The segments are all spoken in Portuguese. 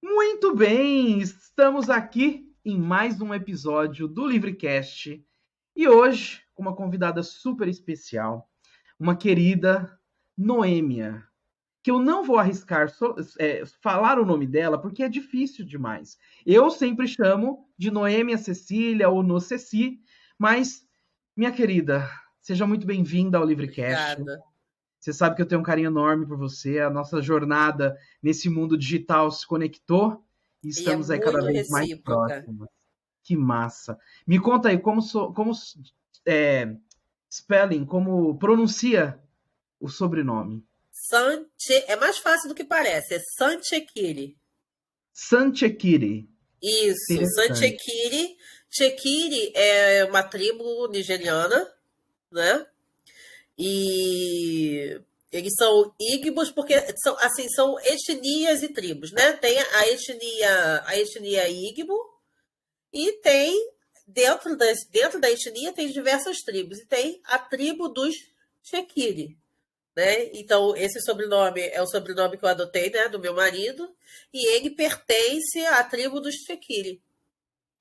Muito bem, estamos aqui em mais um episódio do Livrecast e hoje com uma convidada super especial, uma querida Noêmia, que eu não vou arriscar falar o nome dela porque é difícil demais. Eu sempre chamo de Noêmia Cecília ou No Ceci, mas minha querida, seja muito bem-vinda ao Livrecast. Obrigada. Você sabe que eu tenho um carinho enorme por você. A nossa jornada nesse mundo digital se conectou e E é estamos aí cada muito vez mais recíproca. próximos. Que massa. Me conta aí é, spelling, como pronuncia o sobrenome. É mais fácil do que parece, é Sanchekiri. Sanchekiri. Isso, Interessante. Sanchekiri. Chekiri é uma tribo nigeriana, né? E eles são ígbos porque são assim, são etnias e tribos, né? Tem a etnia ígbo e tem dentro da etnia tem diversas tribos e tem a tribo dos Chekiri. Né? Então, esse sobrenome é o sobrenome que eu adotei, né, do meu marido, e ele pertence à tribo dos Chekiri.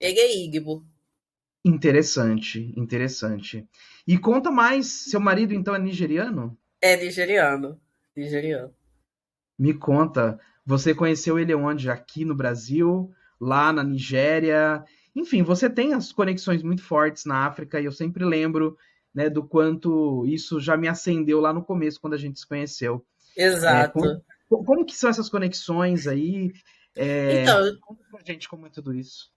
Ele é Igbo. Interessante, interessante. E conta mais, seu marido então é nigeriano? É nigeriano. Nigeriano. Me conta, você conheceu ele onde? Aqui no Brasil, lá na Nigéria? Enfim, você tem as conexões muito fortes na África e eu sempre lembro, né, do quanto isso já me acendeu lá no começo, quando a gente se conheceu. Exato. Como que são essas conexões aí? Então, Conta pra gente como é tudo isso.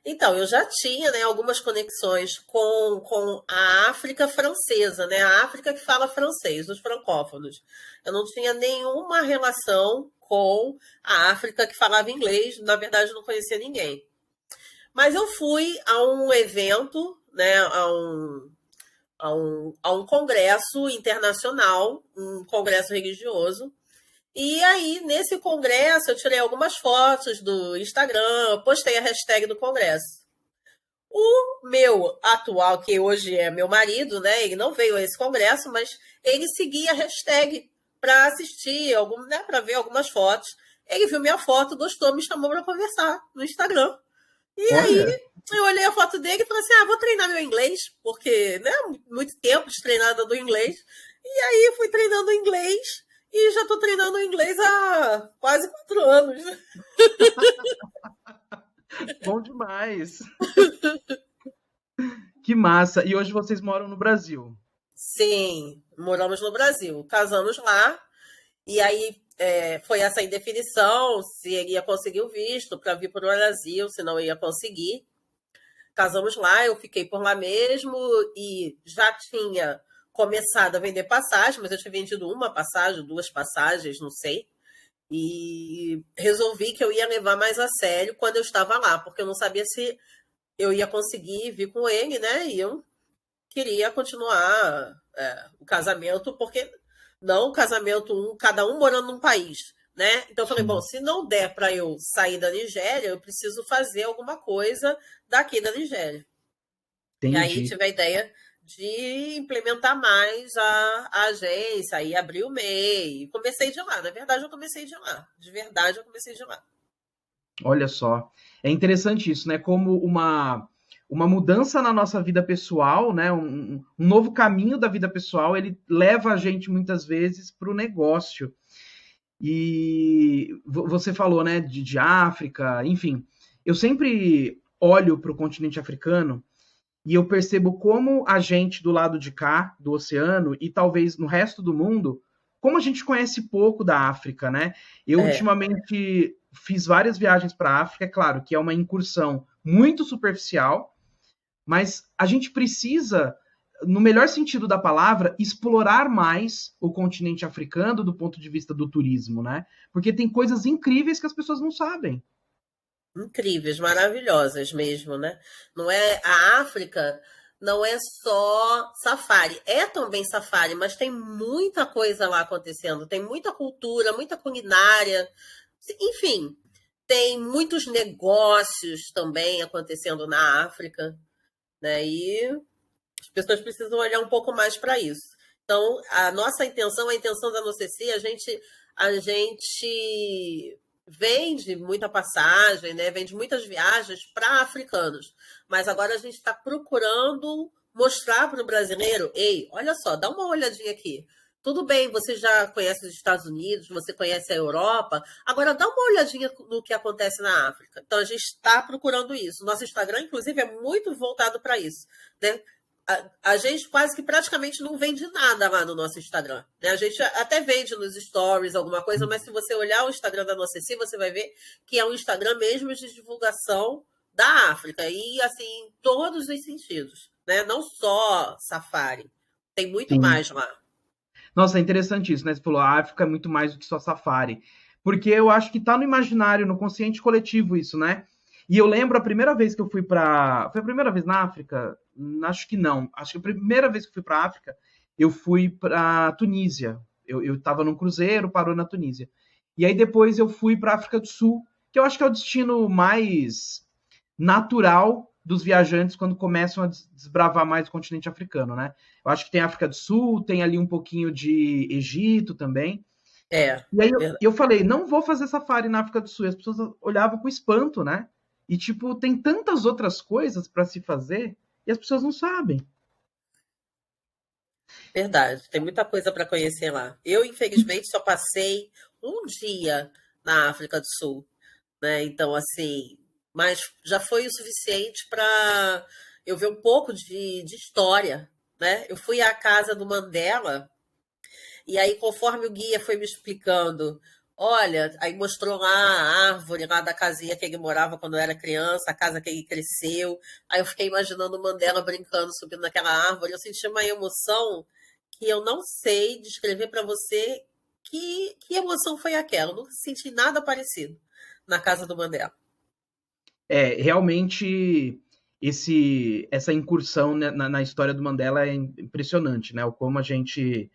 então, eu já tinha, né, algumas conexões com a África francesa, né, a África que fala francês, os francófonos. Eu não tinha nenhuma relação com a África que falava inglês, na verdade, eu não conhecia ninguém. Mas eu fui a um evento, né, a um congresso internacional, um congresso religioso. E aí, nesse congresso, eu tirei algumas fotos do Instagram, postei a hashtag do congresso. O meu atual, que hoje é meu marido, né? Ele não veio a esse congresso, mas ele seguia a hashtag para assistir, né, para ver algumas fotos. Ele viu minha foto, gostou, me chamou para conversar no Instagram. E aí Olha, eu olhei a foto dele e falei assim: vou treinar meu inglês, porque, né, muito tempo de treinada do inglês. E aí fui treinando inglês e já tô treinando inglês há quase 4 anos. bom demais. Que massa. E hoje vocês moram no Brasil. Sim, moramos no Brasil, casamos lá, e aí foi essa indefinição se ele ia conseguir o visto para vir para o Brasil, se não ia conseguir. Casamos lá, eu fiquei por lá mesmo e já tinha começado a vender passagem, mas eu tinha vendido uma passagem, duas passagens, não sei. E resolvi que eu ia levar mais a sério quando eu estava lá, porque eu não sabia se eu ia conseguir vir com ele, né? E eu queria continuar o casamento, porque não o casamento cada um morando num país, né? Então eu falei, bom, Sim, se não der para eu sair da Nigéria, eu preciso fazer alguma coisa daqui da Nigéria. E aí entendi. tive a ideia de implementar mais a agência, aí abri o MEI, comecei de lá. Na verdade, eu comecei de lá. De verdade, eu comecei de lá. Olha só. É interessante isso, né? Como uma mudança na nossa vida pessoal, né? Um novo caminho da vida pessoal, ele leva a gente muitas vezes para o negócio. E você falou, né, de África, enfim. Eu sempre olho para o continente africano e eu percebo como a gente do lado de cá, do oceano, e talvez no resto do mundo, como a gente conhece pouco da África, né? Eu É, ultimamente fiz várias viagens para a África, é claro que é uma incursão muito superficial, mas a gente precisa, no melhor sentido da palavra, explorar mais o continente africano do ponto de vista do turismo, né? Porque tem coisas incríveis que as pessoas não sabem. incríveis, maravilhosas mesmo, né? Não é a África, não é só safari, é também safari, mas tem muita coisa lá acontecendo, tem muita cultura, muita culinária, enfim, tem muitos negócios também acontecendo na África, né? E as pessoas precisam olhar um pouco mais para isso. Então, a nossa intenção, a intenção da Noceci, a gente vende muita passagem, né? Vende muitas viagens para africanos. Mas agora a gente está procurando mostrar para o brasileiro, ei, olha só, dá uma olhadinha aqui. Tudo bem, você já conhece os Estados Unidos, você conhece a Europa, agora dá uma olhadinha no que acontece na África. Então a gente está procurando isso. Nosso Instagram, inclusive, é muito voltado para isso, né? A gente quase que praticamente não vende nada lá no nosso Instagram, né? A gente até vende nos stories alguma coisa, mas se você olhar o Instagram da Noceci, você vai ver que é um Instagram mesmo de divulgação da África, e assim, em todos os sentidos, né? Não só safari, tem muito Sim. mais lá. Nossa, é interessante isso, né? Você falou, a África é muito mais do que só safari. Porque eu acho que tá no imaginário, no consciente coletivo isso, né? E eu lembro a primeira vez que eu fui para, foi a primeira vez na África? Acho que não. Acho que a primeira vez que eu fui para África, eu fui para Tunísia. Eu tava num cruzeiro, parou na Tunísia. E aí depois eu fui para África do Sul, que eu acho que é o destino mais natural dos viajantes quando começam a desbravar mais o continente africano, né? Eu acho que tem África do Sul, tem ali um pouquinho de Egito também. É, E aí verdade. eu falei, não vou fazer safari na África do Sul. E as pessoas olhavam com espanto, né? E tipo, tem tantas outras coisas para se fazer e as pessoas não sabem. Verdade, tem muita coisa para conhecer lá. Eu, infelizmente, só passei um dia na África do Sul, né? Então, assim, mas já foi o suficiente para eu ver um pouco de história, né? Eu fui à casa do Mandela, e aí, conforme o guia foi me explicando, olha, aí mostrou lá a árvore lá da casinha que ele morava quando era criança, a casa que ele cresceu. Aí eu fiquei imaginando o Mandela brincando, subindo naquela árvore. Eu senti uma emoção que eu não sei descrever para você que emoção foi aquela. Eu nunca senti nada parecido na casa do Mandela. É, realmente essa incursão né, na história do Mandela é impressionante, né? O como a gente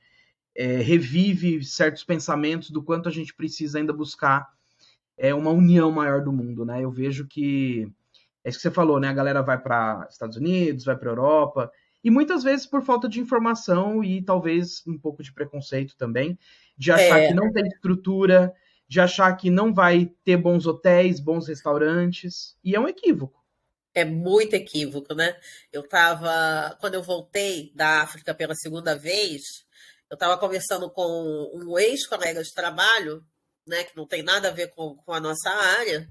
revive certos pensamentos do quanto a gente precisa ainda buscar uma união maior do mundo, né? Eu vejo que é isso que você falou, né? A galera vai para Estados Unidos, vai para Europa, e muitas vezes por falta de informação e talvez um pouco de preconceito também, de achar que É, não tem estrutura, de achar que não vai ter bons hotéis, bons restaurantes, e é um equívoco. é muito equívoco, né? Quando eu voltei da África pela segunda vez, eu estava conversando com um ex-colega de trabalho, né, que não tem nada a ver com a nossa área,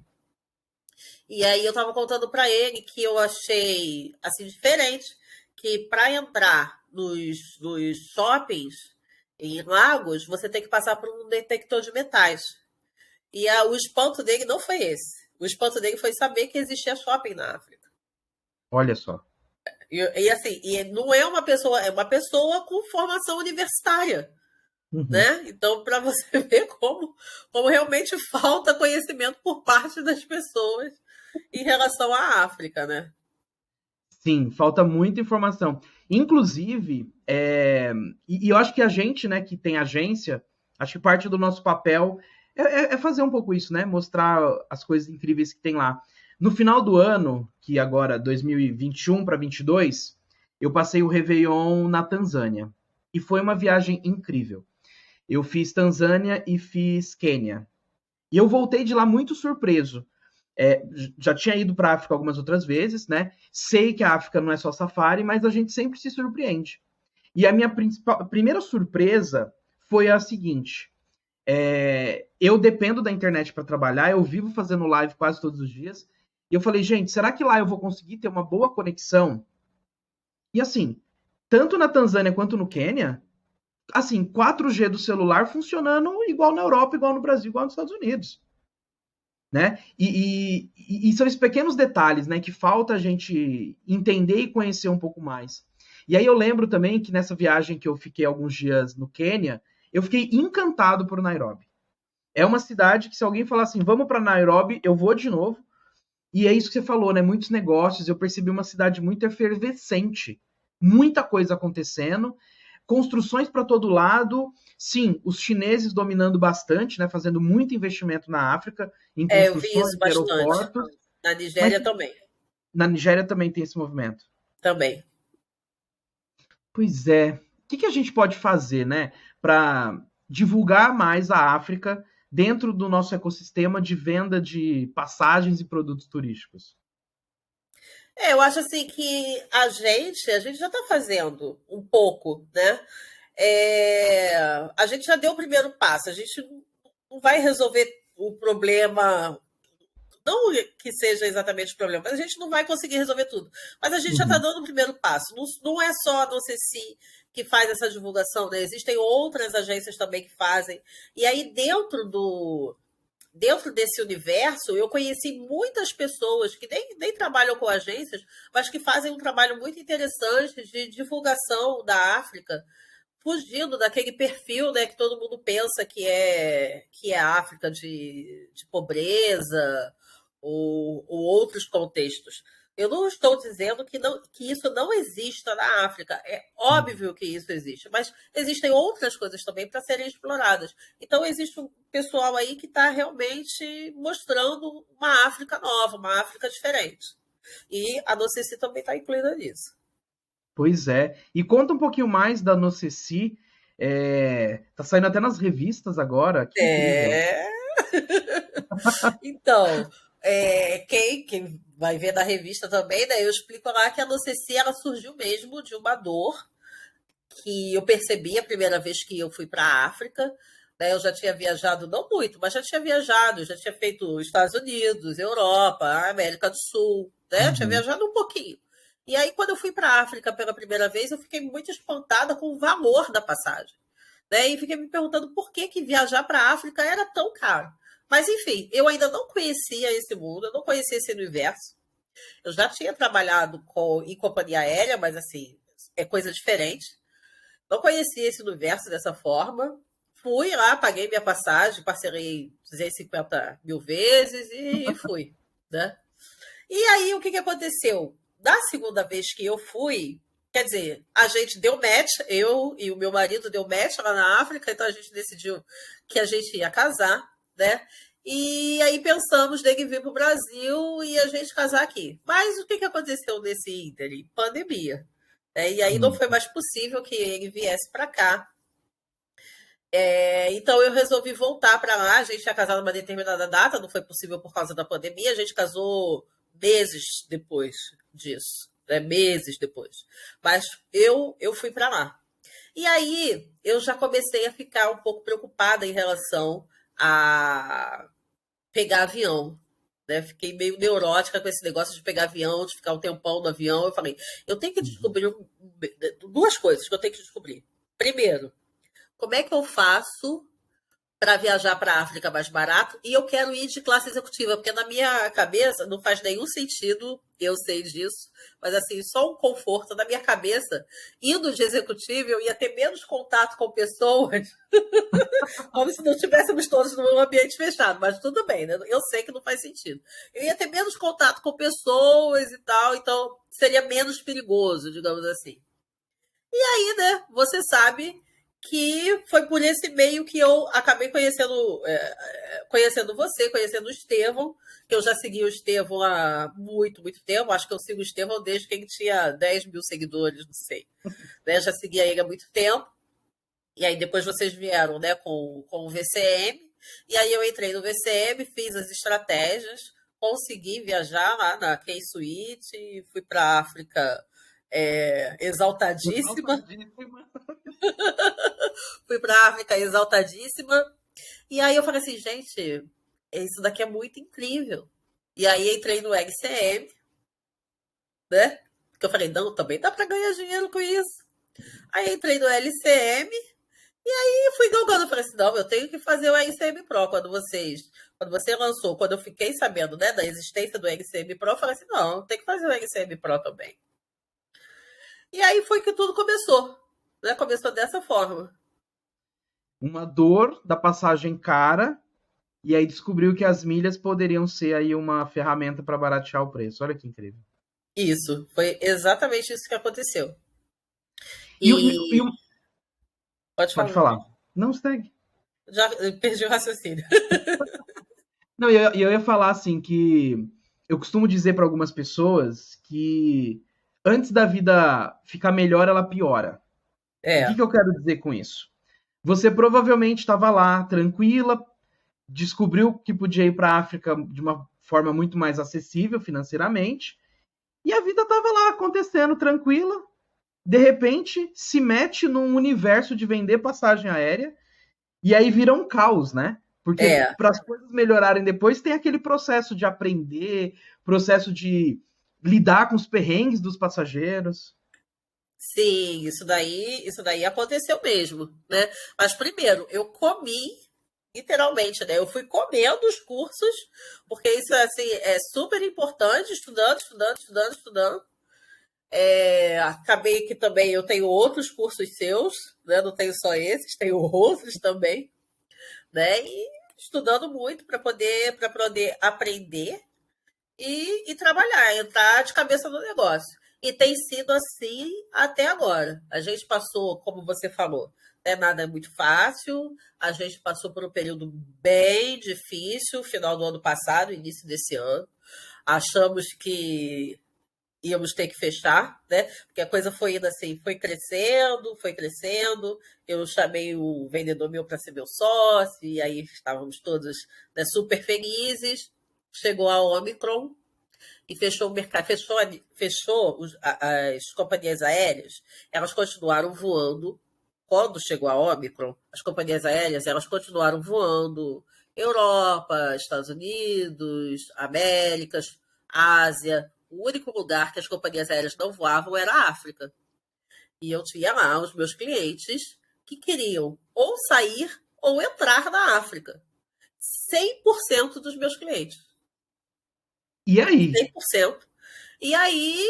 e aí eu estava contando para ele que eu achei assim diferente, que para entrar nos shoppings em Lagos, você tem que passar por um detector de metais. E o espanto dele não foi esse. O espanto dele foi saber que existia shopping na África. Olha só. E assim, e não é uma pessoa, é uma pessoa com formação universitária, Uhum. né? Então, para você ver como realmente falta conhecimento por parte das pessoas em relação à África, né? Sim, falta muita informação. Inclusive, e eu acho que a gente, né, que tem agência, acho que parte do nosso papel é fazer um pouco isso, né? Mostrar as coisas incríveis que tem lá. No final do ano, que agora 2021 para 22, eu passei o Réveillon na Tanzânia. E foi uma viagem incrível. Eu fiz Tanzânia e fiz Quênia. E eu voltei de lá muito surpreso. É, já tinha ido para a África algumas outras vezes, né? Sei que a África não é só safari, mas a gente sempre se surpreende. E a minha primeira surpresa foi a seguinte: eu dependo da internet para trabalhar, eu vivo fazendo live quase todos os dias. E eu falei, gente, será que lá eu vou conseguir ter uma boa conexão? E assim, tanto na Tanzânia quanto no Quênia, assim, 4G do celular funcionando igual na Europa, igual no Brasil, igual nos Estados Unidos. Né? E são esses pequenos detalhes, né, que falta a gente entender e conhecer um pouco mais. E aí eu lembro também que nessa viagem que eu fiquei alguns dias no Quênia, eu fiquei encantado por Nairobi. É uma cidade que se alguém falar assim, vamos para Nairobi, eu vou de novo. E é isso que você falou, né? Muitos negócios, eu percebi uma cidade muito efervescente, muita coisa acontecendo, construções para todo lado. Sim, os chineses dominando bastante, né, fazendo muito investimento na África, em Eu vi construções isso de bastante. aeroportos, Na mas Nigéria também. na Nigéria também tem esse movimento. Também. Pois é. O que a gente pode fazer, né, para divulgar mais a África dentro do nosso ecossistema de venda de passagens e produtos turísticos? Eu acho assim que a gente já está fazendo um pouco, né? A gente já deu o primeiro passo, a gente não vai resolver o problema, não que seja exatamente o problema, mas a gente não vai conseguir resolver tudo. Mas a gente já está dando o primeiro passo. Não, não é só a Doceci que faz essa divulgação, né? Existem outras agências também que fazem. E aí, dentro desse universo, eu conheci muitas pessoas que nem trabalham com agências, mas que fazem um trabalho muito interessante de divulgação da África, fugindo daquele perfil, né, que todo mundo pensa que é a África de pobreza ou outros contextos. Eu não estou dizendo que isso não exista na África. É óbvio que isso existe, mas existem outras coisas também para serem exploradas. Então, existe um pessoal aí que está realmente mostrando uma África nova, uma África diferente. E a Noceci também está incluída nisso. Pois é. E conta um pouquinho mais da Noceci. Tá saindo até nas revistas agora. Que incrível. Então, quem vai ver na revista também, né? Eu explico lá que a Noceci, ela surgiu mesmo de uma dor que eu percebi a primeira vez que eu fui para a África. Né? Eu já tinha viajado, não muito, mas já tinha viajado, já tinha feito Estados Unidos, Europa, América do Sul, né? Eu tinha viajado um pouquinho. E aí, quando eu fui para a África pela primeira vez, eu fiquei muito espantada com o valor da passagem. Né? E fiquei me perguntando por que viajar para a África era tão caro. Mas, enfim, eu ainda não conhecia esse mundo, eu não conhecia esse universo. Eu já tinha trabalhado em companhia aérea, mas, assim, é coisa diferente. Não conhecia esse universo dessa forma. Fui lá, paguei minha passagem, parcelei 250 mil vezes e fui. Né? E aí, o que aconteceu? Da segunda vez que eu fui, quer dizer, a gente deu match, eu e o meu marido deu match lá na África, então a gente decidiu que a gente ia casar, né? E aí pensamos nele vir para o Brasil e a gente casar aqui. Mas o que aconteceu nesse ínterim? Pandemia. E aí não foi mais possível que ele viesse para cá. Então eu resolvi voltar para lá. A gente tinha casado numa determinada data, não foi possível por causa da pandemia. A gente casou meses depois disso, né? Meses depois. Mas eu fui para lá. E aí eu já comecei a ficar um pouco preocupada em relação a pegar avião. Né? Fiquei meio neurótica com esse negócio de pegar avião, de ficar um tempão no avião. Eu falei, eu tenho que descobrir duas coisas que eu tenho que descobrir. Primeiro, como é que eu faço para viajar para a África mais barato? E eu quero ir de classe executiva, porque na minha cabeça não faz nenhum sentido, eu sei disso, mas assim, só um conforto na minha cabeça. Indo de executivo, eu ia ter menos contato com pessoas, como se não estivéssemos todos num ambiente fechado, mas tudo bem, né? Eu sei que não faz sentido. Eu ia ter menos contato com pessoas e tal, então seria menos perigoso, digamos assim. E aí, né, você sabe que foi por esse meio que eu acabei conhecendo você, conhecendo o Estevão, que eu já segui o Estevão há muito, muito tempo. Acho que eu sigo o Estevão desde que ele tinha 10 mil seguidores, não sei. Né? Já seguia ele há muito tempo. E aí depois vocês vieram, né, com o VCM. E aí eu entrei no VCM, fiz as estratégias, consegui viajar lá na K-Suite, fui para a África exaltadíssima. Fui para a África exaltadíssima. E aí eu falei assim, gente, isso daqui é muito incrível. E aí entrei no LCM, né? Porque eu falei, não, também dá para ganhar dinheiro com isso. Aí entrei no LCM e aí fui galgando. Eu falei assim, não, eu tenho que fazer o LCM Pro. Quando você lançou, quando eu fiquei sabendo, né, da existência do LCM Pro, eu falei assim, não, tem que fazer o LCM Pro também. E aí foi que tudo começou. Né? Começou dessa forma. Uma dor da passagem cara, e aí descobriu que as milhas poderiam ser aí uma ferramenta para baratear o preço. Olha que incrível. Isso, foi exatamente isso que aconteceu. Pode falar. Não, segue. Já perdi o raciocínio. Não, eu ia falar assim que eu costumo dizer para algumas pessoas que antes da vida ficar melhor, ela piora. O que eu quero dizer com isso? Você provavelmente estava lá, tranquila, descobriu que podia ir para a África de uma forma muito mais acessível financeiramente, e a vida estava lá acontecendo tranquila. De repente, se mete num universo de vender passagem aérea, e aí vira um caos, né? Porque É, para as coisas melhorarem depois, tem aquele processo de aprender, processo de lidar com os perrengues dos passageiros. sim, isso daí aconteceu mesmo, né? Mas primeiro, eu comi literalmente, né? Eu fui comendo os cursos, porque isso assim é super importante, estudando, estudando, estudando, estudando. Acabei que também eu tenho outros cursos seus, né? Não tenho só esses, tenho outros também, né? E estudando muito para poder aprender e trabalhar, entrar de cabeça no negócio. E tem sido assim até agora. A gente passou, como você falou, né, nada é muito fácil. A gente passou por um período bem difícil, final do ano passado, início desse ano. Achamos que íamos ter que fechar, né? Porque a coisa foi indo assim, foi crescendo, foi crescendo. Eu chamei o vendedor meu para ser meu sócio, e aí estávamos todos, né, super felizes. Chegou a Omicron, e fechou o mercado, fechou as companhias aéreas, elas continuaram voando. Quando chegou a Omicron, as companhias aéreas elas continuaram voando. Europa, Estados Unidos, Américas, Ásia. O único lugar que as companhias aéreas não voavam era a África. E eu tinha lá os meus clientes que queriam ou sair ou entrar na África. 100% dos meus clientes. E aí? 100%. E aí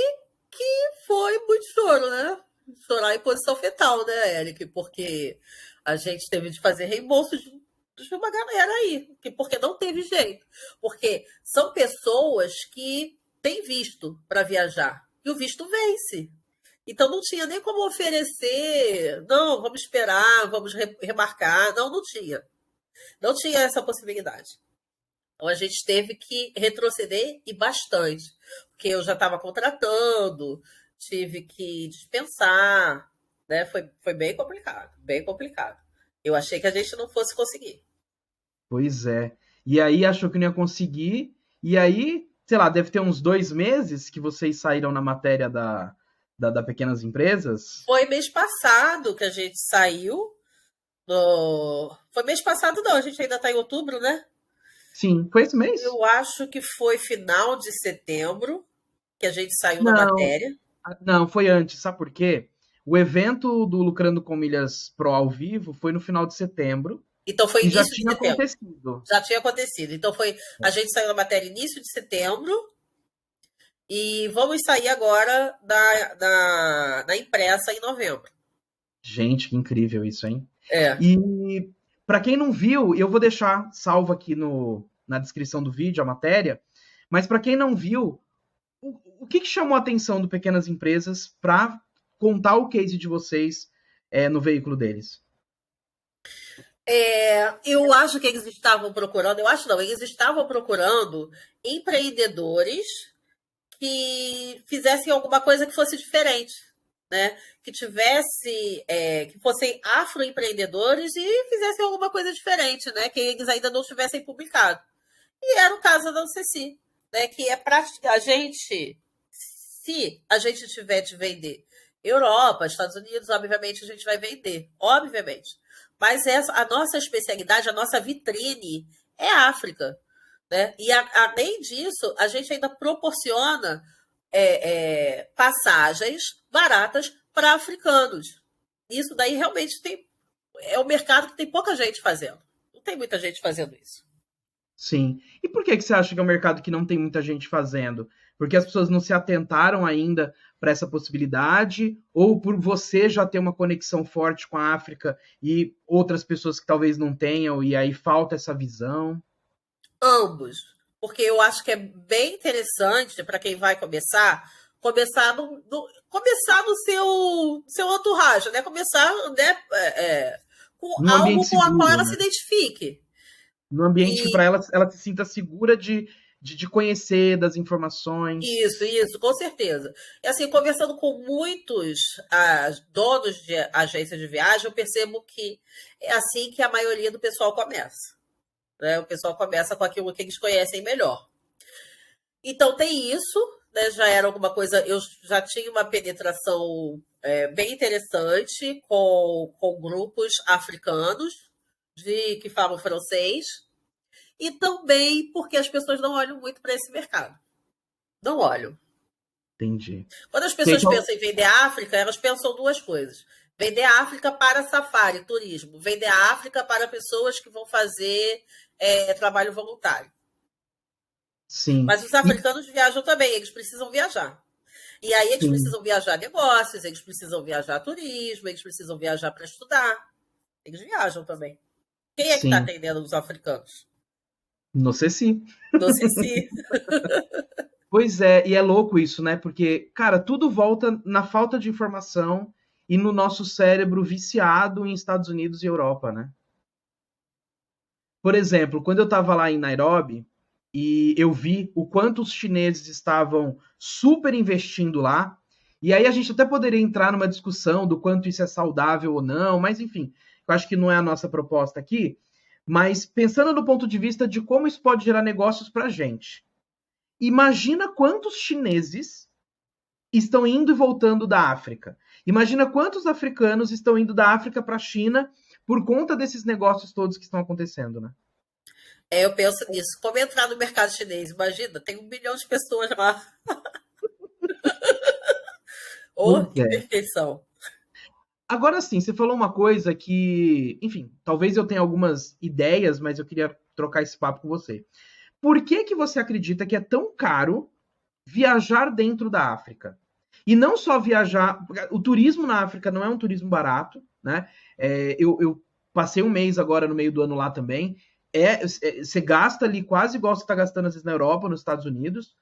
que foi muito choro, né? Chorar em posição fetal, né, Eric? Porque a gente teve de fazer reembolso de uma galera aí, porque não teve jeito. Porque são pessoas que têm visto para viajar e o visto vence. Então não tinha nem como oferecer, não, vamos esperar, vamos remarcar. Não, não tinha. Não tinha essa possibilidade. Então a gente teve que retroceder e bastante, porque eu já estava contratando, tive que dispensar, né? Foi bem complicado, bem complicado. Eu achei que a gente não fosse conseguir. Pois é. E aí achou que não ia conseguir. E aí, sei lá, deve ter uns 2 meses que vocês saíram na matéria da Pequenas Empresas. Foi mês passado que a gente saiu. Foi mês passado, não, a gente ainda está em outubro, né? Sim, foi esse mês? Eu acho que foi final de setembro que a gente saiu na Não, matéria. não, foi antes. Sabe por quê? O evento do Lucrando com Milhas Pro ao vivo foi no final de setembro Então foi e já início de tinha setembro. acontecido. Já tinha acontecido. Então foi, a gente saiu na matéria início de setembro e vamos sair agora da impressa em novembro. Gente, que incrível isso, hein? É. E para quem não viu, eu vou deixar salvo aqui na descrição do vídeo a matéria, mas para quem não viu, o que chamou a atenção do Pequenas Empresas para contar o case de vocês no veículo deles? Eu acho que eles estavam procurando, eu acho não, eles estavam procurando empreendedores que fizessem alguma coisa que fosse diferente, né? Que tivesse, que fossem afroempreendedores e fizessem alguma coisa diferente, né? Que eles ainda não tivessem publicado. E era o caso da UCC, né? Que é para a gente, se a gente tiver de vender Europa, Estados Unidos, obviamente a gente vai vender, obviamente. Mas a nossa especialidade, a nossa vitrine é a África, né? E além disso, a gente ainda proporciona passagens baratas para africanos. Isso daí realmente é um mercado que tem pouca gente fazendo. Não tem muita gente fazendo isso. Sim. E por que você acha que é um mercado que não tem muita gente fazendo? Porque as pessoas não se atentaram ainda para essa possibilidade? Ou por você já ter uma conexão forte com a África e outras pessoas que talvez não tenham, e aí falta essa visão? Ambos. Porque eu acho que é bem interessante para quem vai começar no seu entourage, né? Começar, né, com Num ambiente algo com a qual seguro, ela se né? identifique. Num ambiente que E para ela se sinta segura de conhecer das informações. isso, com certeza. E assim, conversando com muitos donos de agências de viagem, eu percebo que é assim que a maioria do pessoal começa. né? O pessoal começa com aquilo que eles conhecem melhor. Então tem isso, né? Já era alguma coisa, eu já tinha uma penetração bem interessante com grupos africanos que falam francês, e também porque as pessoas não olham muito para esse mercado. Não olham. Entendi. Quando as pessoas pensam em vender a África, elas pensam duas coisas. Vender a África para safari, turismo. Vender a África para pessoas que vão fazer trabalho voluntário. Sim. Mas os africanos viajam também, eles precisam viajar. E aí eles precisam viajar negócios, eles precisam viajar turismo, eles precisam viajar para estudar. Eles viajam também. Quem é que está atendendo os africanos? Não sei se. Não sei se. Pois é, e é louco isso, né? Porque, cara, tudo volta na falta de informação e no nosso cérebro viciado em Estados Unidos e Europa, né? Por exemplo, quando eu estava lá em Nairobi e eu vi o quanto os chineses estavam super investindo lá, e aí a gente até poderia entrar numa discussão do quanto isso é saudável ou não, mas enfim, eu acho que não é a nossa proposta aqui, mas pensando do ponto de vista de como isso pode gerar negócios para a gente. Imagina quantos chineses estão indo e voltando da África. Imagina quantos africanos estão indo da África para a China por conta desses negócios todos que estão acontecendo, né? Eu penso nisso. Como entrar no mercado chinês? Imagina, tem 1 milhão de pessoas lá. Que perfeição. Agora sim, você falou uma coisa que, enfim, talvez eu tenha algumas ideias, mas eu queria trocar esse papo com você. Por que você acredita que é tão caro viajar dentro da África? E não só viajar, o turismo na África não é um turismo barato, né? Eu passei um mês agora no meio do ano lá também. Você gasta ali quase igual você está gastando às vezes na Europa, nos Estados Unidos.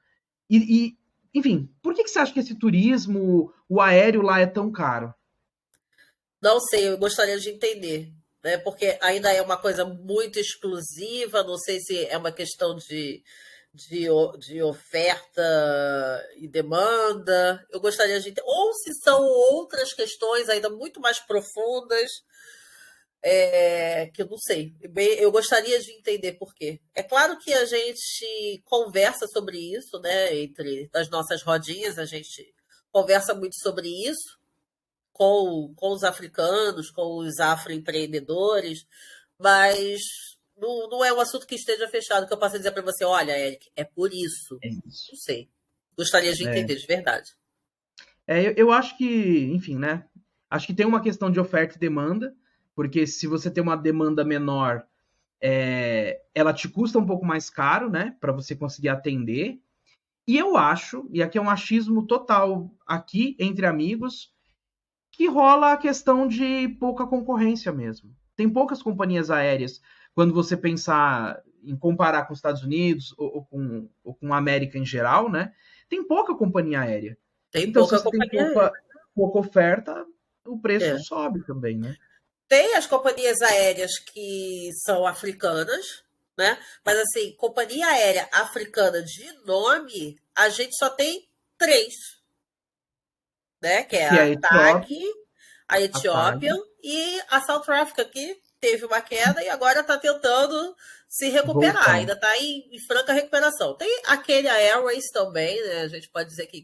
Enfim, por que você acha que esse turismo, o aéreo lá é tão caro? Não sei, eu gostaria de entender, né? Porque ainda é uma coisa muito exclusiva, não sei se é uma questão de oferta e demanda. Eu gostaria de entender. Ou se são outras questões ainda muito mais profundas, que eu não sei. Eu gostaria de entender por quê. É claro que a gente conversa sobre isso, né? Entre as nossas rodinhas, a gente conversa muito sobre isso com os africanos, com os afroempreendedores, mas não é um assunto que esteja fechado, que eu possa dizer para você, olha, Eric, é por isso. É isso. Não sei. Gostaria de entender, de verdade. Eu acho que, enfim, né? Acho que tem uma questão de oferta e demanda, porque se você tem uma demanda menor, ela te custa um pouco mais caro, né? Para você conseguir atender. E eu acho, e aqui é um achismo total aqui entre amigos, que rola a questão de pouca concorrência mesmo. Tem poucas companhias aéreas, quando você pensar em comparar com os Estados Unidos ou com a América em geral, né? Tem pouca companhia aérea. Então, se você tem pouca oferta, o preço sobe também, né? Tem as companhias aéreas que são africanas, né? Mas, assim, companhia aérea africana de nome, a gente só tem 3. Né? Que é a TAG, a Ethiopian e a South Africa, que teve uma queda e agora está tentando se recuperar. Voltar. Ainda está em franca recuperação. Tem a Kenya Airways também, né? A gente pode dizer que...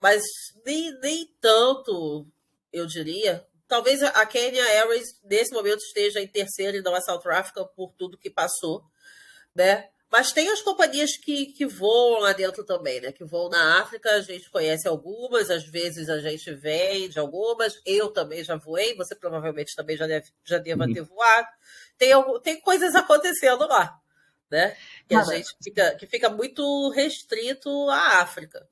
Mas nem tanto, eu diria. Talvez a Kenya Airways, nesse momento, esteja em terceiro e não a South Africa por tudo que passou, né? Mas tem as companhias que voam lá dentro também, né? Que voam na África, a gente conhece algumas, às vezes a gente vende algumas. Eu também já voei, você provavelmente também já deva ter voado. Tem coisas acontecendo lá, né? Que a gente fica muito restrito à África.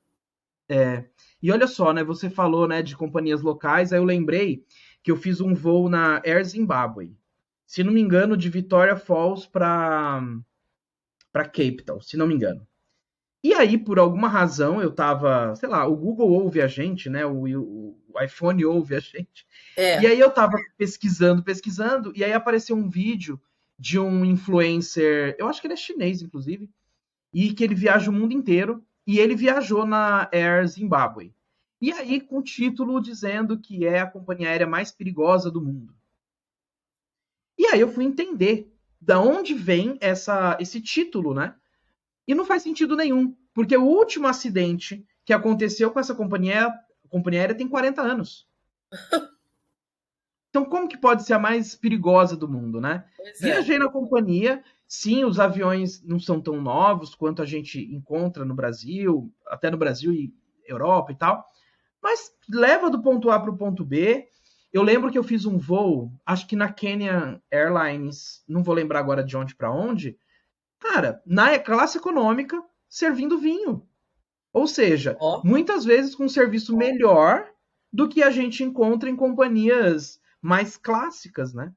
E olha só, né? Você falou, né, de companhias locais, aí eu lembrei que eu fiz um voo na Air Zimbabwe. Se não me engano, de Victoria Falls para Cape Town, se não me engano. E aí, por alguma razão, eu tava, sei lá, o Google ouve a gente, né? O iPhone ouve a gente. E aí eu tava pesquisando, e aí apareceu um vídeo de um influencer, eu acho que ele é chinês, inclusive, e que ele viaja o mundo inteiro, e ele viajou na Air Zimbabwe. E aí, com título dizendo que é a companhia aérea mais perigosa do mundo. E aí eu fui entender da onde vem esse título, né? E não faz sentido nenhum, porque o último acidente que aconteceu com essa companhia aérea tem 40 anos. Então, como que pode ser a mais perigosa do mundo, né? Pois é. Viajei na companhia, sim, os aviões não são tão novos quanto a gente encontra no Brasil, até no Brasil e Europa e tal, mas leva do ponto A para o ponto B. Eu lembro que eu fiz um voo, acho que na Kenya Airlines, não vou lembrar agora de onde para onde, cara, na classe econômica, servindo vinho. Ou seja, Ó. muitas vezes com um serviço melhor do que a gente encontra em companhias mais clássicas, né?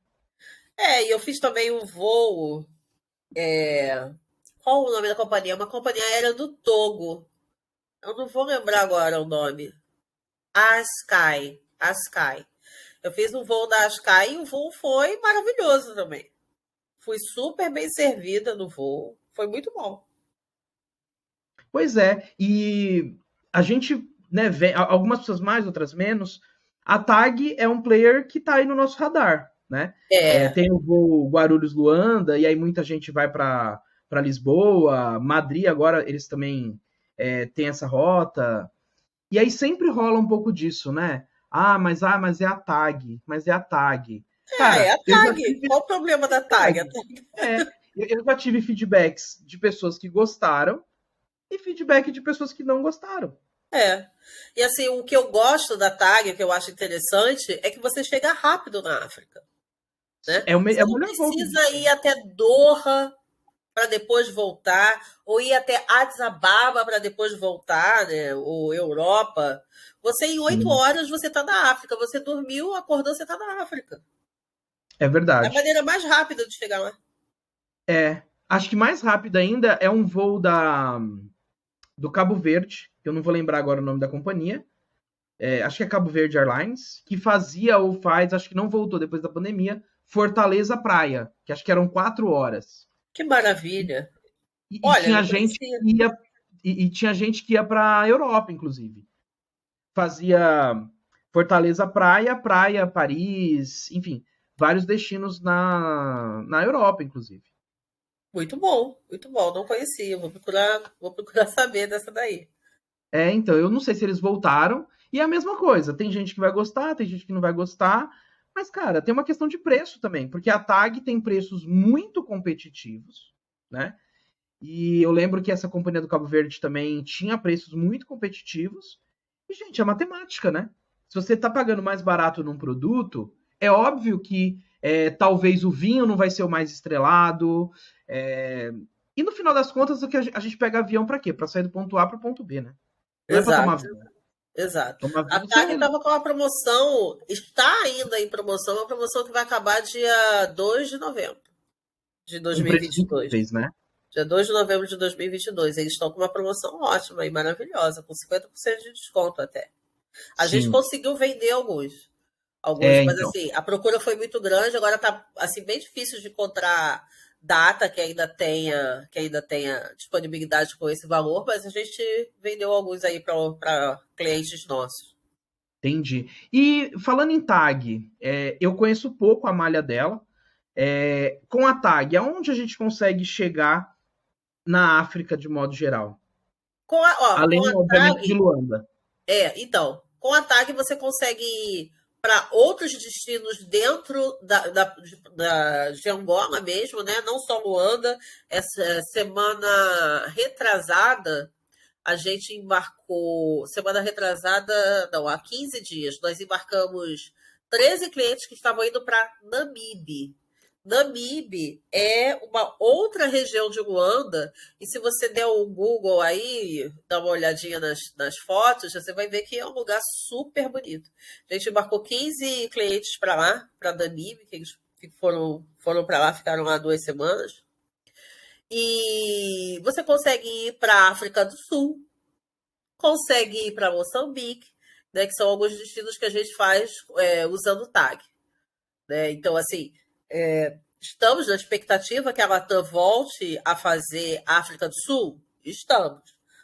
E eu fiz também um voo. Qual o nome da companhia? Uma companhia aérea do Togo. Eu não vou lembrar agora o nome. Askai. Askai. Eu fiz um voo da Askai e o voo foi maravilhoso também. Fui super bem servida no voo. Foi muito bom. Pois é, e a gente, né, vê, algumas pessoas mais, outras menos, a TAG é um player que está aí no nosso radar, né? É, Tem o voo Guarulhos-Luanda, e aí muita gente vai para Lisboa, Madrid agora eles também têm essa rota, e aí sempre rola um pouco disso, né? Mas é a TAG, mas é a TAG. é Cara, a eu já TAG. tive Qual o problema da TAG? A TAG. TAG. Eu já tive feedbacks de pessoas que gostaram e feedback de pessoas que não gostaram. É. E assim, o que eu gosto da TAG, que eu acho interessante, é que você chega rápido na África, né? É Você o não melhor voo que precisa existe. ir até Doha para depois voltar, ou ir até Addis Ababa para depois voltar, né? Ou Europa. Você, em oito Sim, horas, você está na África. Você dormiu, acordou, você está na África. é É a verdade. maneira mais rápida de chegar lá. Acho que mais rápido ainda é um voo do Cabo Verde, que eu não vou lembrar agora o nome da companhia. Acho que é Cabo Verde Airlines, que fazia ou faz, acho que não voltou depois da pandemia, Fortaleza Praia, que acho que eram 4 horas. Que maravilha. E Olha, tinha não gente conhecia. que ia, e tinha gente que ia para a Europa, inclusive. Fazia Fortaleza Praia, Praia, Paris, enfim, vários destinos na Europa, inclusive. Muito bom, muito bom. Não conhecia. Vou procurar saber dessa daí. Então, eu não sei se eles voltaram. E é a mesma coisa, tem gente que vai gostar, tem gente que não vai gostar. Mas, cara, tem uma questão de preço também, porque a TAG tem preços muito competitivos, né? E eu lembro que essa companhia do Cabo Verde também tinha preços muito competitivos. E, gente, é matemática, né? Se você está pagando mais barato num produto, é óbvio que talvez o vinho não vai ser o mais estrelado. é, E no final das contas, o que a gente pega avião para quê? Para sair do ponto A para o ponto B, né? Não é para tomar Exato, vinho. exato. Tomar A vinho TAG você estava com uma promoção, está ainda em promoção, uma promoção que vai acabar dia 2 de novembro de com preços 2022. incríveis, né? Dia 2 de novembro de 2022. Eles estão com uma promoção ótima e maravilhosa, com 50% de desconto até. A gente Sim. conseguiu vender alguns, mas Então. assim, a procura foi muito grande, agora tá assim bem difícil de encontrar data que ainda tenha disponibilidade com esse valor, mas a gente vendeu alguns aí para clientes nossos. Entendi. E falando em tag, eu conheço pouco a malha dela. Com a tag, aonde a gente consegue chegar na África de modo geral? Com Além, a obviamente, de tag, Luanda. então, com a tag você consegue ir para outros destinos dentro de Angola mesmo, né? Não só Luanda. Essa semana retrasada, a gente embarcou, semana retrasada, não, há 15 dias, nós embarcamos 13 clientes que estavam indo para Namibe. Namibe é uma outra região de Luanda, e se você der um Google aí, dá uma olhadinha nas fotos, você vai ver que é um lugar super bonito. A gente embarcou 15 clientes para lá, para Namibe, que eles foram para lá, ficaram lá 2 semanas. E você consegue ir para a África do Sul, consegue ir para Moçambique, né, que são alguns destinos que a gente faz usando o tag. Né? Então, assim, estamos na expectativa que a Latam volte a fazer África do Sul? Estamos.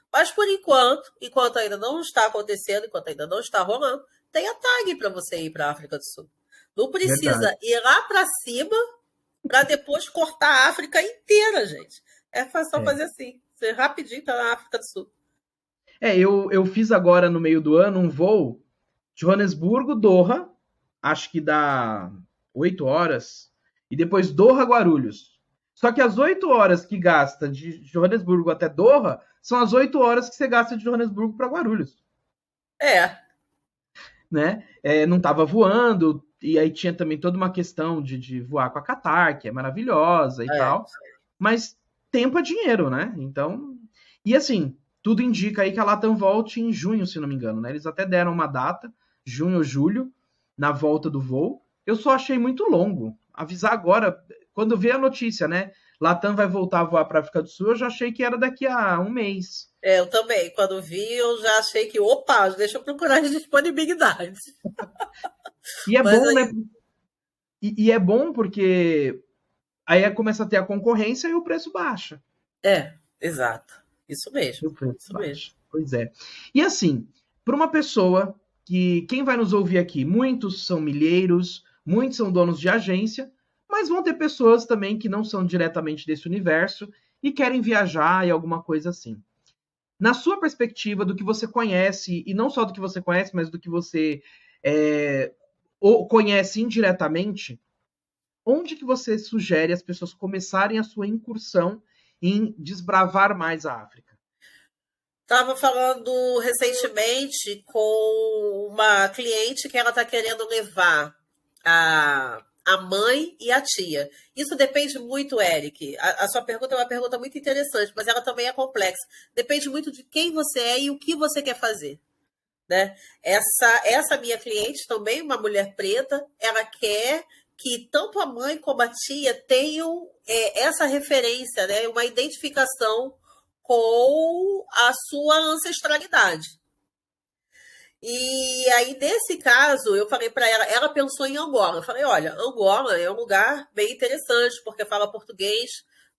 Mas, por enquanto ainda não está acontecendo, enquanto ainda não está rolando, tem a tag para você ir para a África do Sul. Não Verdade. precisa ir lá para cima para depois cortar a África inteira, gente. É só É. fazer assim. Você rapidinho tá na África do Sul. Eu fiz agora no meio do ano um voo Joanesburgo, Doha, acho que dá 8 horas, e depois Doha, Guarulhos. Só que as 8 horas que gasta de Joanesburgo até Doha são as 8 horas que você gasta de Joanesburgo para Guarulhos, É, né? Não estava voando, e aí tinha também toda uma questão de voar com a Qatar, que é maravilhosa e é. tal, mas tempo é dinheiro, né? Então, e assim, tudo indica aí que a Latam volte em junho, se não me engano, né? Eles até deram uma data, junho ou julho, na volta do voo. Eu só achei muito longo. Avisar agora, quando vê a notícia, né? Latam vai voltar a voar para a África do Sul, eu já achei que era daqui a um mês. Eu também. Quando vi, eu já achei que, opa, deixa eu procurar as disponibilidades. E é Mas bom, né? aí, E é bom porque aí começa a ter a concorrência e o preço baixa. exato. Isso mesmo. E o preço Isso mesmo. baixa. Pois é. E assim, para uma pessoa que quem vai nos ouvir aqui, muitos são milheiros, muitos são donos de agência, mas vão ter pessoas também que não são diretamente desse universo e querem viajar e alguma coisa assim. Na sua perspectiva, do que você conhece, e não só do que você conhece, mas do que você é, conhece indiretamente, onde que você sugere as pessoas começarem a sua incursão em desbravar mais a África? Estava falando recentemente com uma cliente que ela está querendo levar a mãe e a tia. Isso depende muito, Eric. A sua pergunta é uma pergunta muito interessante, mas ela também é complexa. Depende muito de quem você é e o que você quer fazer. Né? Essa minha cliente, também uma mulher preta, ela quer que tanto a mãe como a tia tenham essa referência, né? Uma identificação com a sua ancestralidade. E aí, nesse caso, eu falei para ela pensou em Angola. Eu falei, olha, Angola é um lugar bem interessante, porque fala português,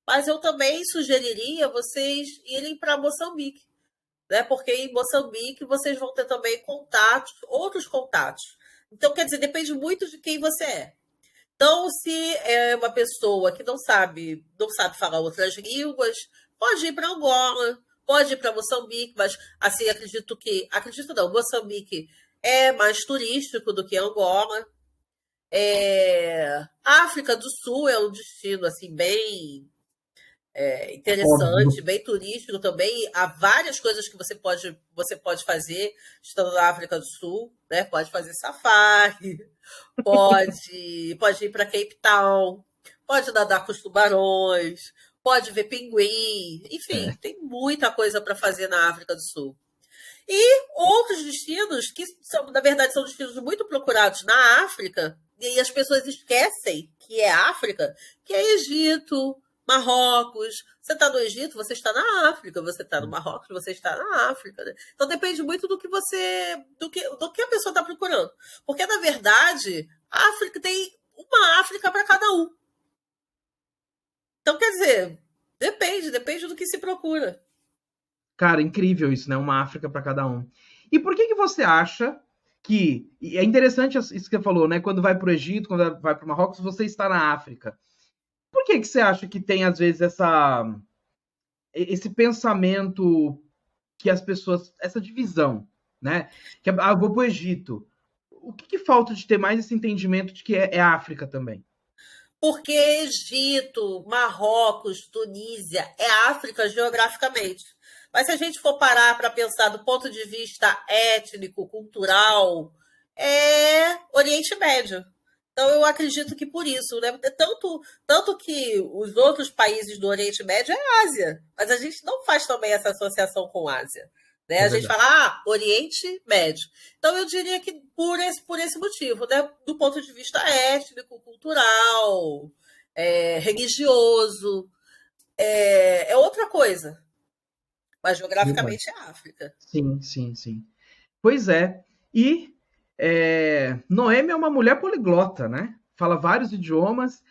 mas eu também sugeriria vocês irem para Moçambique, né? Porque em Moçambique vocês vão ter também contatos, outros contatos. Então, quer dizer, depende muito de quem você é. Então, se é uma pessoa que não sabe falar outras línguas, pode ir para Angola, pode ir para Moçambique, mas assim, acredito não, Moçambique é mais turístico do que Angola. África do Sul é um destino assim bem interessante, Óbvio. bem turístico também. Há várias coisas que você pode fazer estando na África do Sul, né? Pode fazer safari, pode ir para Cape Town, pode nadar com os tubarões, pode ver pinguim, enfim, É. tem muita coisa para fazer na África do Sul. E outros destinos que são, na verdade, são destinos muito procurados na África, e as pessoas esquecem que é África, que é Egito, Marrocos. Você está no Egito, você está na África. Você está no Marrocos, você está na África. Né? Então depende muito do que a pessoa está procurando. Porque, na verdade, a África tem uma África para cada um. Então, quer dizer, depende do que se procura. Cara, incrível isso, né? Uma África para cada um. E por que você acha que. E é interessante isso que você falou, né? Quando vai para o Egito, quando vai para o Marrocos, você está na África. Por que você acha que tem, às vezes, esse pensamento que as pessoas. Essa divisão, né? Que eu vou para o Egito. O que falta de ter mais esse entendimento de que é África também? Porque Egito, Marrocos, Tunísia é África geograficamente. Mas se a gente for parar para pensar do ponto de vista étnico, cultural, é Oriente Médio. Então eu acredito que por isso, né? Tanto que os outros países do Oriente Médio é Ásia, mas a gente não faz também essa associação com Ásia. Né? É A gente verdade. fala, Oriente Médio. Então eu diria que por esse motivo, né? Do ponto de vista étnico, cultural, religioso, é outra coisa. Mas Verdade. geograficamente é África. Sim, sim, sim. Pois é. E Noemi é uma mulher poliglota, né? Fala vários idiomas.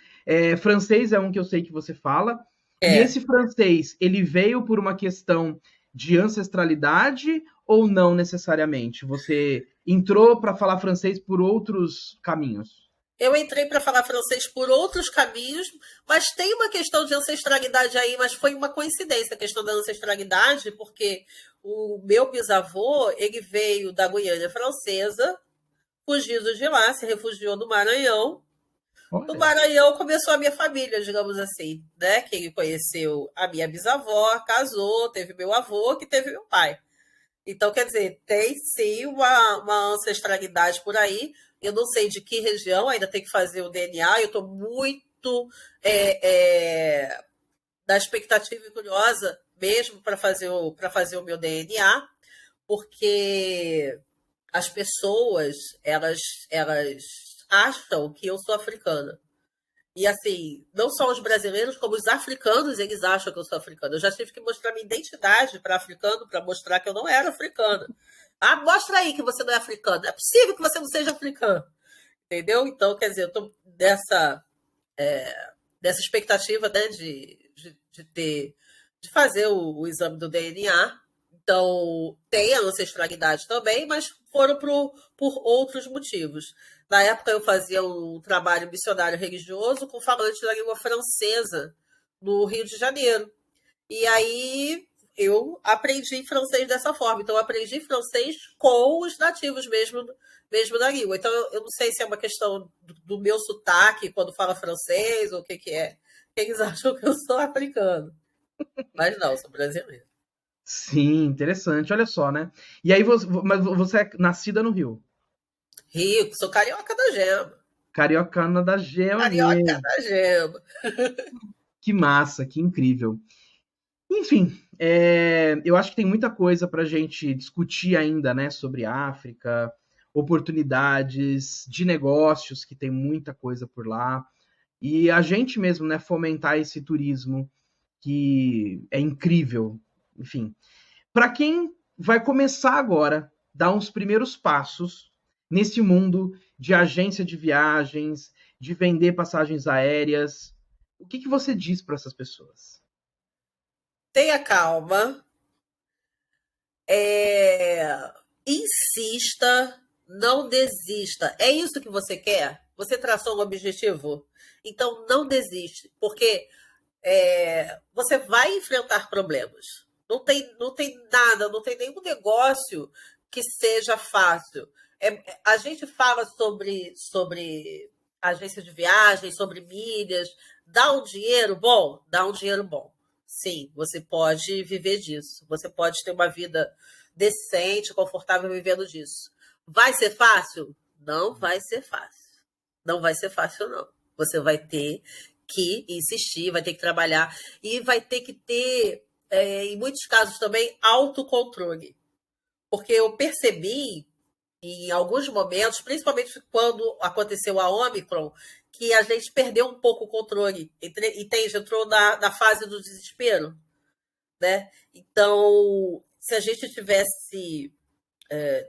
Francês é um que eu sei que você fala. E É. esse francês, ele veio por uma questão de ancestralidade ou não necessariamente? Você entrou para falar francês por outros caminhos? Eu entrei para falar francês por outros caminhos, mas tem uma questão de ancestralidade aí, mas foi uma coincidência a questão da ancestralidade, porque o meu bisavô, ele veio da Guiana Francesa, fugido de lá, se refugiou no Maranhão. No Olha, Maranhão começou a minha família, digamos assim, né? Que ele conheceu a minha bisavó, casou, teve meu avô, que teve meu pai. Então, quer dizer, tem sim uma ancestralidade por aí. Eu não sei de que região, ainda tem que fazer o DNA. Eu estou muito na expectativa e curiosa mesmo para fazer o meu DNA, porque as pessoas elas acham que eu sou africana. E assim, não só os brasileiros, como os africanos, eles acham que eu sou africana. Eu já tive que mostrar minha identidade para africano para mostrar que eu não era africana. Ah, mostra aí que você não é africano. É possível que você não seja africano. Entendeu? Então, quer dizer, eu estou dessa expectativa, né, de fazer o exame do DNA. Então, tem a ancestralidade também, mas foram por outros motivos. Na época, eu fazia um trabalho missionário religioso com falantes da língua francesa no Rio de Janeiro. E aí eu aprendi francês dessa forma. Então, eu aprendi francês com os nativos mesmo da língua. Então, eu não sei se é uma questão do meu sotaque quando fala francês ou o que é. Eles acham que eu sou africano. Mas não, eu sou brasileiro. sim, interessante. Olha só, né? E aí, mas você é nascida no Rio. Rico, sou carioca da gema. Cariocana da gema Carioca mesmo. da gema. Que massa, que incrível. Enfim, eu acho que tem muita coisa para a gente discutir ainda, né, sobre África, oportunidades de negócios, que tem muita coisa por lá, e a gente mesmo, né, fomentar esse turismo que é incrível. Enfim, para quem vai começar agora, dar uns primeiros passos nesse mundo de agência de viagens, de vender passagens aéreas, o que que você diz para essas pessoas? Tenha calma. Insista. Não desista. É isso que você quer? Você traçou um objetivo? Então, não desiste. Porque você vai enfrentar problemas. Não tem nada, não tem nenhum negócio que seja fácil. A gente fala sobre agência de viagem, sobre milhas. Dá um dinheiro bom? Dá um dinheiro bom. Sim, você pode viver disso. Você pode ter uma vida decente, confortável vivendo disso. Vai ser fácil? Não vai ser fácil. Não vai ser fácil, não. Você vai ter que insistir, vai ter que trabalhar e vai ter que ter, em muitos casos também, autocontrole. Porque eu percebi, em alguns momentos, principalmente quando aconteceu a Omicron, que a gente perdeu um pouco o controle, entende? Entrou na fase do desespero, né? Então, se a gente tivesse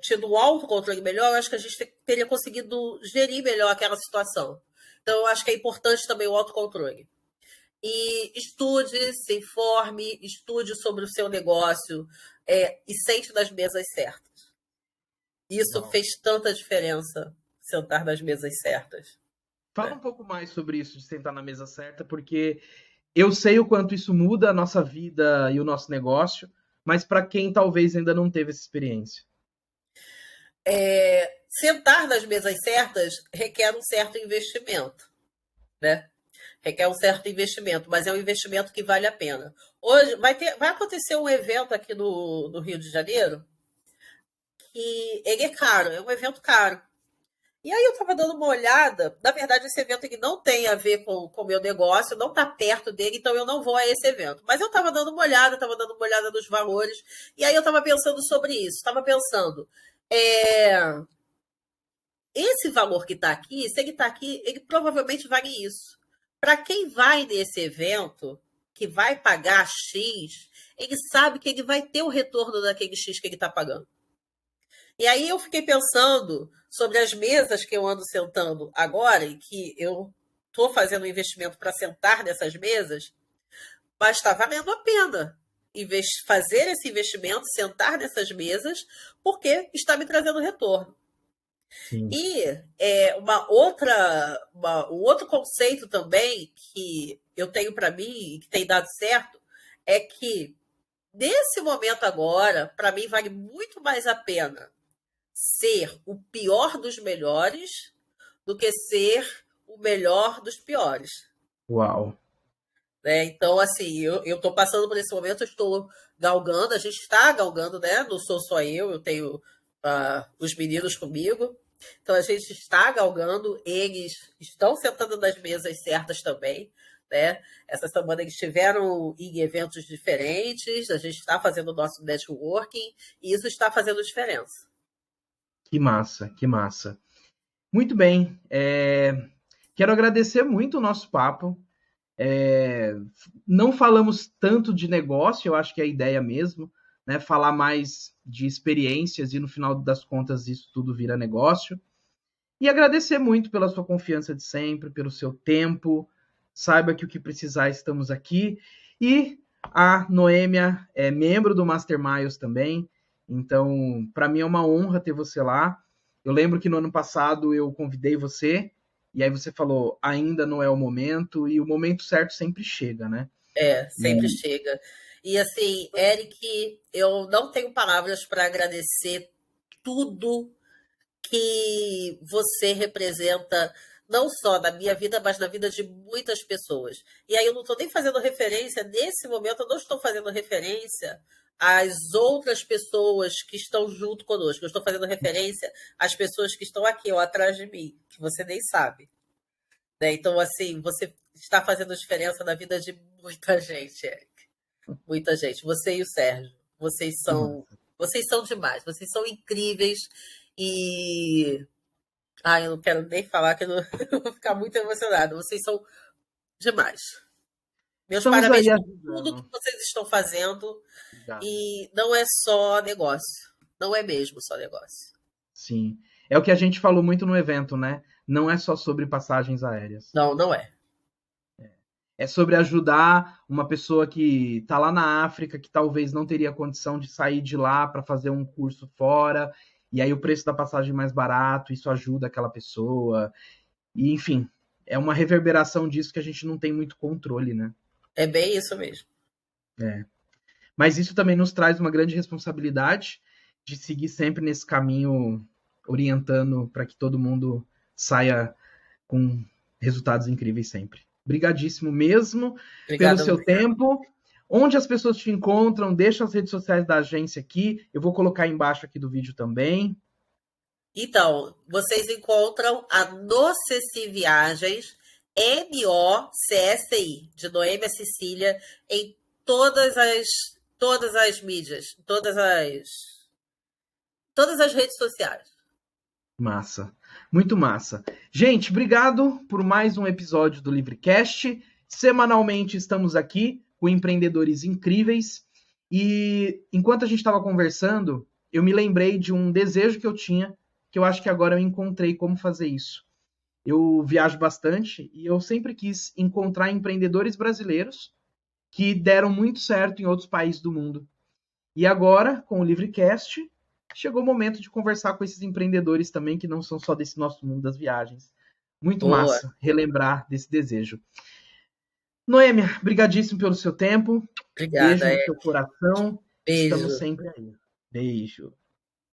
tido um autocontrole melhor, eu acho que a gente teria conseguido gerir melhor aquela situação. Então, eu acho que é importante também o autocontrole. E estude, se informe, estude sobre o seu negócio e sente nas mesas certas. Isso Uau. fez tanta diferença, sentar nas mesas certas. Fala Né? um pouco mais sobre isso de sentar na mesa certa, porque eu sei o quanto isso muda a nossa vida e o nosso negócio, mas para quem talvez ainda não teve essa experiência. Sentar nas mesas certas requer um certo investimento, né? Requer um certo investimento, mas é um investimento que vale a pena. Hoje vai acontecer um evento aqui no Rio de Janeiro que ele é caro, é um evento caro. E aí eu estava dando uma olhada, na verdade esse evento ele não tem a ver com o meu negócio, não está perto dele, então eu não vou a esse evento. Mas eu estava dando uma olhada nos valores, e aí eu estava pensando sobre isso, estava pensando, esse valor que está aqui, se ele está aqui, ele provavelmente vale isso. Para quem vai nesse evento, que vai pagar X, ele sabe que ele vai ter o retorno daquele X que ele está pagando. E aí eu fiquei pensando sobre as mesas que eu ando sentando agora, e que eu estou fazendo um investimento para sentar nessas mesas, mas está valendo a pena fazer esse investimento, sentar nessas mesas, porque está me trazendo retorno. Sim. E um outro conceito também que eu tenho para mim e que tem dado certo é que nesse momento agora, para mim vale muito mais a pena ser o pior dos melhores do que ser o melhor dos piores. Uau. Né? Então, assim, eu estou passando por esse momento, eu estou galgando, a gente está galgando, né? Não sou só eu tenho os meninos comigo. Então, a gente está galgando, eles estão sentando nas mesas certas também. Né? Essa semana eles estiveram em eventos diferentes, a gente está fazendo o nosso networking e isso está fazendo diferença. Que massa, que massa. Muito bem. Quero agradecer muito o nosso papo. Não falamos tanto de negócio, eu acho que é a ideia mesmo, né? Falar mais de experiências e no final das contas isso tudo vira negócio. E agradecer muito pela sua confiança de sempre, pelo seu tempo. Saiba que o que precisar estamos aqui. E a Noêmia é membro do Master Miles também. Então, para mim é uma honra ter você lá. Eu lembro que no ano passado eu convidei você e aí você falou, ainda não é o momento, e o momento certo sempre chega, né? Sempre chega. E assim, Eric, eu não tenho palavras para agradecer tudo que você representa, não só na minha vida, mas na vida de muitas pessoas. E aí eu não estou nem fazendo referência, nesse momento, eu não estou fazendo referência às outras pessoas que estão junto conosco. Eu estou fazendo referência às pessoas que estão aqui, ó, atrás de mim, que você nem sabe. Né? Então, assim, você está fazendo diferença na vida de muita gente, Eric. Muita gente. Você e o Sérgio. Vocês são demais. Vocês são incríveis. E. Ai, eu não quero nem falar que eu, não... eu vou ficar muito emocionada. Vocês são demais. Meus Estamos parabéns aí por tudo que ajudando. vocês estão fazendo. Obrigado. E não é só negócio. Não é mesmo só negócio. Sim. É o que a gente falou muito no evento, né? Não é só sobre passagens aéreas. Não, não é. É sobre ajudar uma pessoa que está lá na África, que talvez não teria condição de sair de lá para fazer um curso fora, e aí o preço da passagem é mais barato, isso ajuda aquela pessoa. E, enfim, é uma reverberação disso que a gente não tem muito controle, né? É bem isso mesmo. Mas isso também nos traz uma grande responsabilidade de seguir sempre nesse caminho, orientando para que todo mundo saia com resultados incríveis sempre. Obrigadíssimo mesmo pelo Obrigada a seu você. tempo. Onde as pessoas te encontram, deixa as redes sociais da agência aqui. Eu vou colocar embaixo aqui do vídeo também. Então, vocês encontram a Noceci Viagens, NOCSI, de Noêmia Cecília, em todas as mídias, todas as redes sociais. Massa. Muito massa. Gente, obrigado por mais um episódio do Livrecast. Semanalmente estamos aqui com empreendedores incríveis. E enquanto a gente estava conversando, eu me lembrei de um desejo que eu tinha, que eu acho que agora eu encontrei como fazer isso. Eu viajo bastante e eu sempre quis encontrar empreendedores brasileiros que deram muito certo em outros países do mundo. E agora, com o Livrecast, chegou o momento de conversar com esses empreendedores também, que não são só desse nosso mundo das viagens. Muito Boa. massa relembrar desse desejo. Noêmia, brigadíssimo pelo seu tempo. Obrigada. Beijo no seu coração. Estamos Beijo. sempre aí. Beijo.